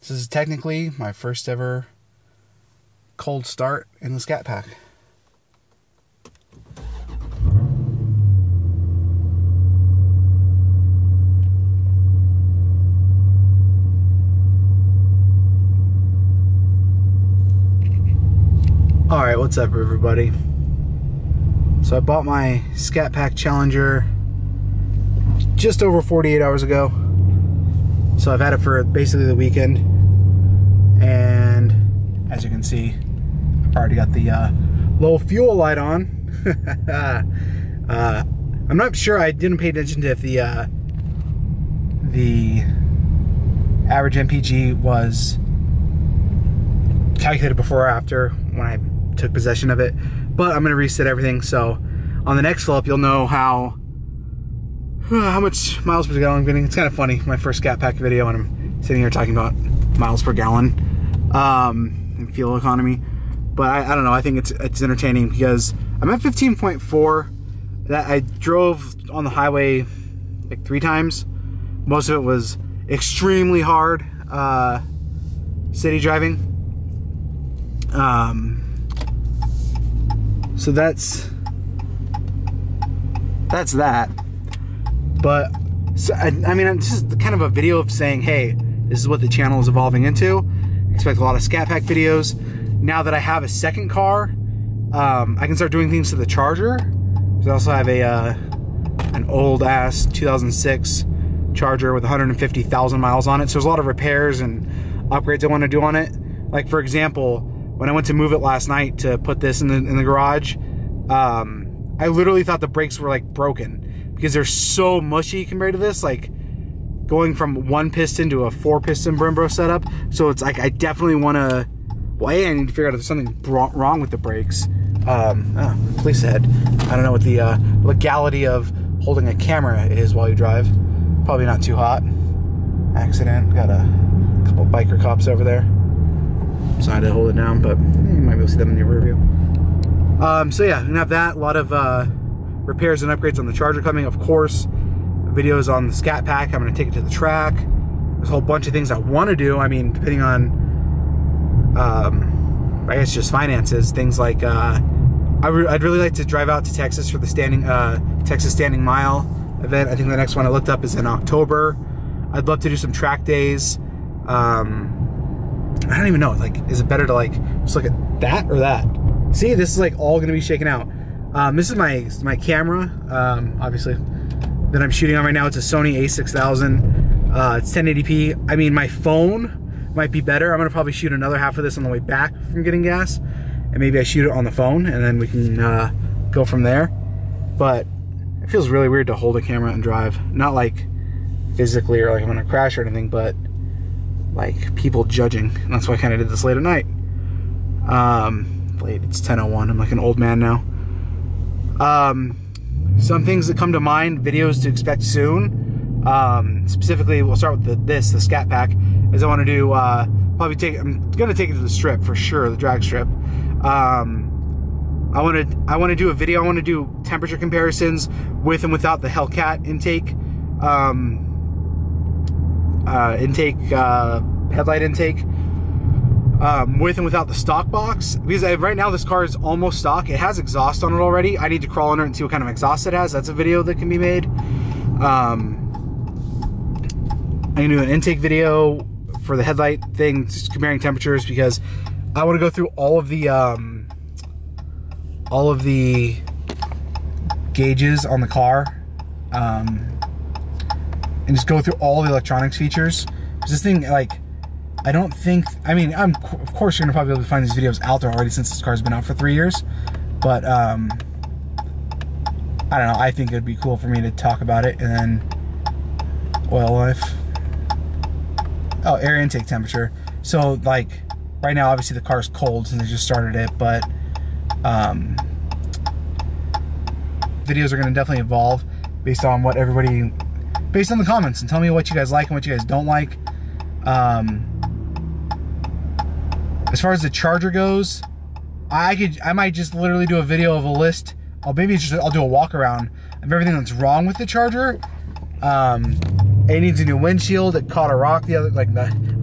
This is technically my first ever cold start in the Scat Pack. Alright, what's up everybody? So I bought my Scat Pack Challenger just over 48 hours ago. So I've had it for basically the weekend. And as you can see, I've already got the low fuel light on. I'm not sure, I didn't pay attention to if the average MPG was calculated before or after when I took possession of it, but I'm gonna reset everything, so on the next fill up you'll know how much miles per gallon I'm getting. It's kind of funny, my first Scat Pack video, and I'm sitting here talking about miles per gallon and fuel economy, but I don't know, I think it's entertaining because I'm at 15.4. that I drove on the highway like 3 times. Most of it was extremely hard city driving. So that's that. But so, I mean, it's just kind of a video of saying, hey, this is what the channel is evolving into. Expect a lot of Scat Pack videos. Now that I have a second car, I can start doing things to the Charger. So I also have an old ass 2006 Charger with 150,000 miles on it. So there's a lot of repairs and upgrades I want to do on it. Like for example, when I went to move it last night to put this in the garage, I literally thought the brakes were like broken because they're so mushy compared to this, like going from 1 piston to a 4-piston Brembo setup. So it's like I definitely want to, well, I need to figure out if there's something wrong with the brakes. Police ahead. I don't know what the legality of holding a camera is while you drive. Probably not too hot. Accident. Got a couple biker cops over there. Sorry to hold it down, but you might be able to see them in your rear view. So yeah, I'm gonna have that. A lot of repairs and upgrades on the Charger coming, of course. Videos on the Scat Pack. I'm gonna take it to the track. There's a whole bunch of things I want to do. I mean, depending on, I guess just finances. Things like, I'd really like to drive out to Texas for the Texas Standing Mile event. I think the next one I looked up is in October. I'd love to do some track days. I don't even know, like, is it better to like just look at that or that? See, this is like all gonna be shaken out. This is my camera, obviously, that I'm shooting on right now. It's a Sony a6000. It's 1080p. I mean, my phone might be better. I'm gonna probably shoot another half of this on the way back from getting gas, and maybe I shoot it on the phone, and then we can go from there. But it feels really weird to hold a camera and drive. Not like physically or like I'm gonna crash or anything, but like people judging. And that's why I kind of did this late at night. Late, it's 10:01. I'm like an old man now. Some things that come to mind, videos to expect soon. Specifically, we'll start with the Scat Pack. Is I want to do I'm gonna take it to the strip for sure, the drag strip. I want to do a video. I want to do temperature comparisons with and without the Hellcat intake. Headlight intake, with and without the stock box, because right now this car is almost stock. It has exhaust on it already. I need to crawl under it and see what kind of exhaust it has. That's a video that can be made. I can do an intake video for the headlight thing, just comparing temperatures, because I want to go through all of the gauges on the car, and just go through all the electronics features. Because this thing, like, I don't think, I mean, of course you're gonna probably be able to find these videos out there already since this car's been out for 3 years, but I don't know, I think it'd be cool for me to talk about it. And then oil life, oh, air intake temperature. So like right now obviously the car's cold since I just started it, but videos are gonna definitely evolve based on what everybody, based on the comments, and tell me what you guys like and what you guys don't like. As far as the Charger goes, I might just literally do a video of a list. I'll do a walk around of everything that's wrong with the Charger. It needs a new windshield. It caught a rock the other,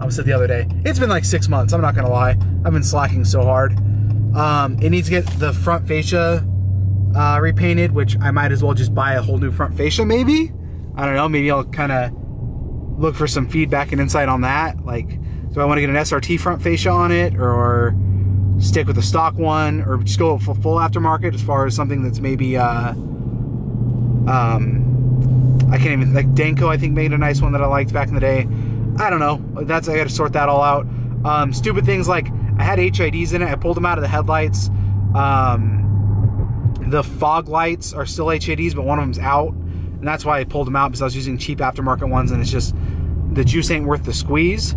I said the other day. It's been like 6 months. I'm not gonna lie. I've been slacking so hard. It needs to get the front fascia repainted, which I might as well just buy a whole new front fascia maybe. I don't know, maybe I'll kind of look for some feedback and insight on that. Like, do I want to get an SRT front fascia on it, or stick with the stock one, or just go for full aftermarket as far as something that's maybe, I can't even, like Danco I think made a nice one that I liked back in the day. I don't know, I gotta sort that all out. Stupid things like, I had HIDs in it, I pulled them out of the headlights. The fog lights are still HIDs, but one of them's out. And that's why I pulled them out, because I was using cheap aftermarket ones, and it's just, the juice ain't worth the squeeze.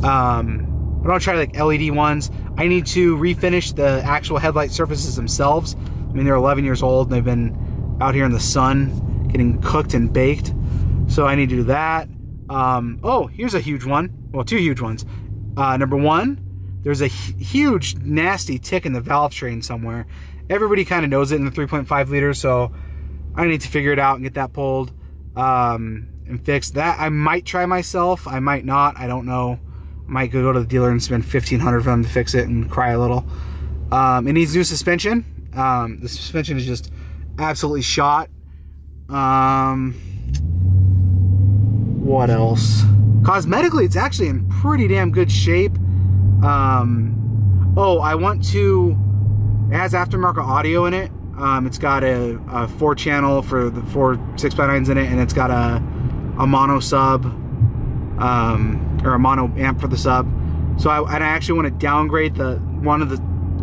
But I'll try like LED ones. I need to refinish the actual headlight surfaces themselves. I mean, they're 11 years old, and they've been out here in the sun, getting cooked and baked. So I need to do that. Oh, here's a huge one. Well, two huge ones. Number one, there's a huge, nasty tick in the valve train somewhere. Everybody kind of knows it in the 3.5 liter, so I need to figure it out and get that pulled and fixed. That I might try myself. I might not. I don't know. I might go to the dealer and spend $1,500 for them to fix it and cry a little. It needs new suspension. The suspension is just absolutely shot. What else? Cosmetically, it's actually in pretty damn good shape. Oh, I want to... It has aftermarket audio in it. It's got a 4-channel for the 4 6x9s in it, and it's got a mono sub, or a mono amp for the sub. So I actually want to downgrade one of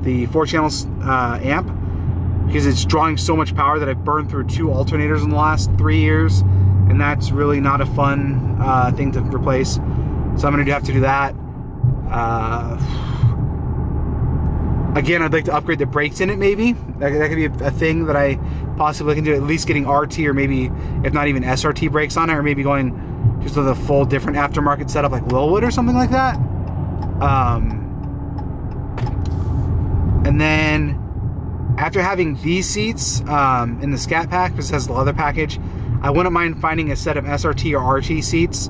the 4 channels amp, because it's drawing so much power that I've burned through 2 alternators in the last 3 years, and that's really not a fun thing to replace. So I'm going to have to do that. Again, I'd like to upgrade the brakes in it, maybe. That could be a thing that I possibly can do, at least getting RT, or maybe, if not even SRT brakes on it, or maybe going just with a full different aftermarket setup like Lilwood or something like that. And then, after having these seats in the Scat pack, because it has the leather package, I wouldn't mind finding a set of SRT or RT seats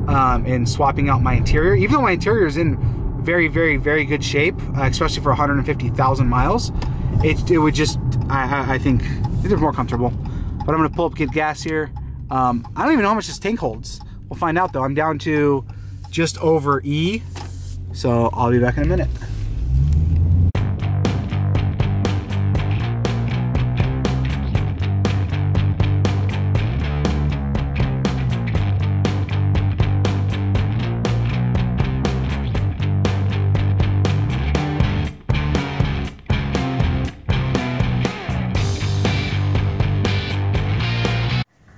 and swapping out my interior. Even though my interior is in very, very, very good shape, especially for 150,000 miles. It would just, I think, it's more comfortable. But I'm gonna pull up, get gas here. I don't even know how much this tank holds. We'll find out though. I'm down to just over E, so I'll be back in a minute.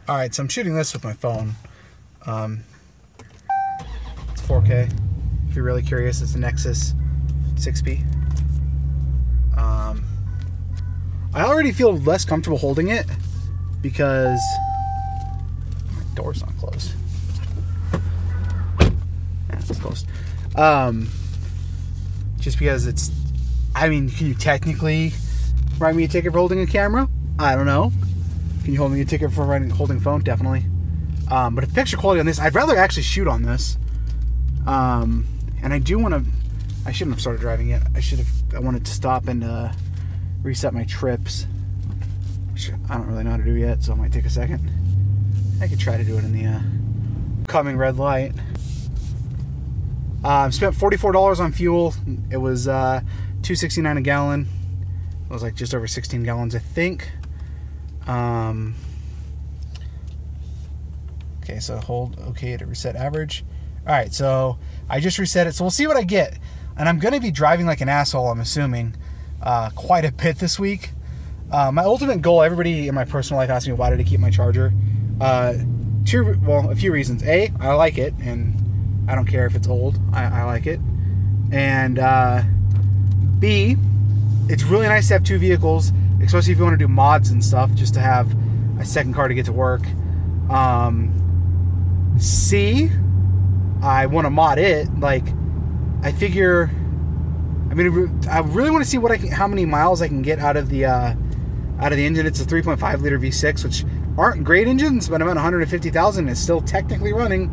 All right, so I'm shooting this with my phone. It's 4K. If you're really curious, it's a Nexus 6P. I already feel less comfortable holding it because my door's not closed. Yeah, it's closed. Just because it's, I mean, can you technically write me a ticket for holding a camera? I don't know. Can you hold me a ticket for holding a phone? Definitely. But the picture quality on this, I'd rather actually shoot on this. And I do want to, I shouldn't have started driving yet. I wanted to stop and reset my trips, which I don't really know how to do yet, so it might take a second. I could try to do it in the coming red light. Spent $44 on fuel. It was $2.69 a gallon. It was like just over 16 gallons, I think. Okay, so hold okay to reset average. All right, so I just reset it, so we'll see what I get. And I'm gonna be driving like an asshole, I'm assuming, quite a bit this week. My ultimate goal, everybody in my personal life asks me why did I keep my charger. A few reasons. A, I like it, and I don't care if it's old. I like it. And B, it's really nice to have 2 vehicles, especially if you want to do mods and stuff, just to have a second car to get to work. C, I want to mod it. Like, I figure, I mean, I really want to see what how many miles I can get out of the engine. It's a 3.5 liter V6, which aren't great engines, but about 150,000 is still technically running.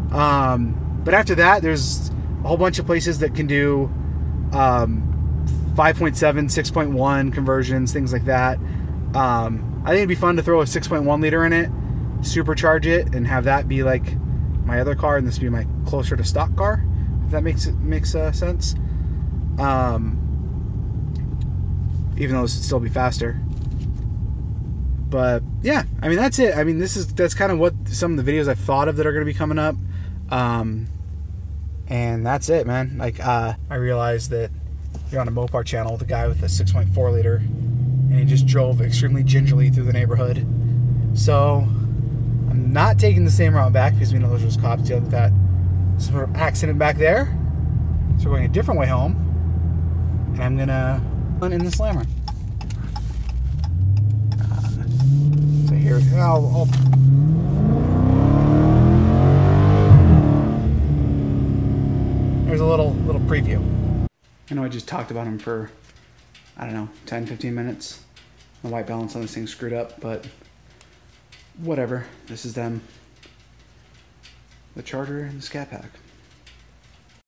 But after that, there's a whole bunch of places that can do 5.7, 6.1 conversions, things like that. I think it'd be fun to throw a 6.1 liter in it, supercharge it, and have that be like my other car, and this be my closer to stock car, if that makes sense. Even though this would still be faster. But yeah, I mean, that's it. I mean, that's kind of what some of the videos I've thought of that are going to be coming up. And that's it, man. Like, I realized that you're on a Mopar channel with a guy with a 6.4 liter, and he just drove extremely gingerly through the neighborhood. So I'm not taking the same route back because we know there's just cops dealing with that sort of accident back there. So we're going a different way home, and I'm gonna in the Slammer. So here, there's a little preview. I know I just talked about him for, I don't know, 10-15 minutes. The white balance on this thing's screwed up, but whatever. This is them. The Charger and the Scat Pack.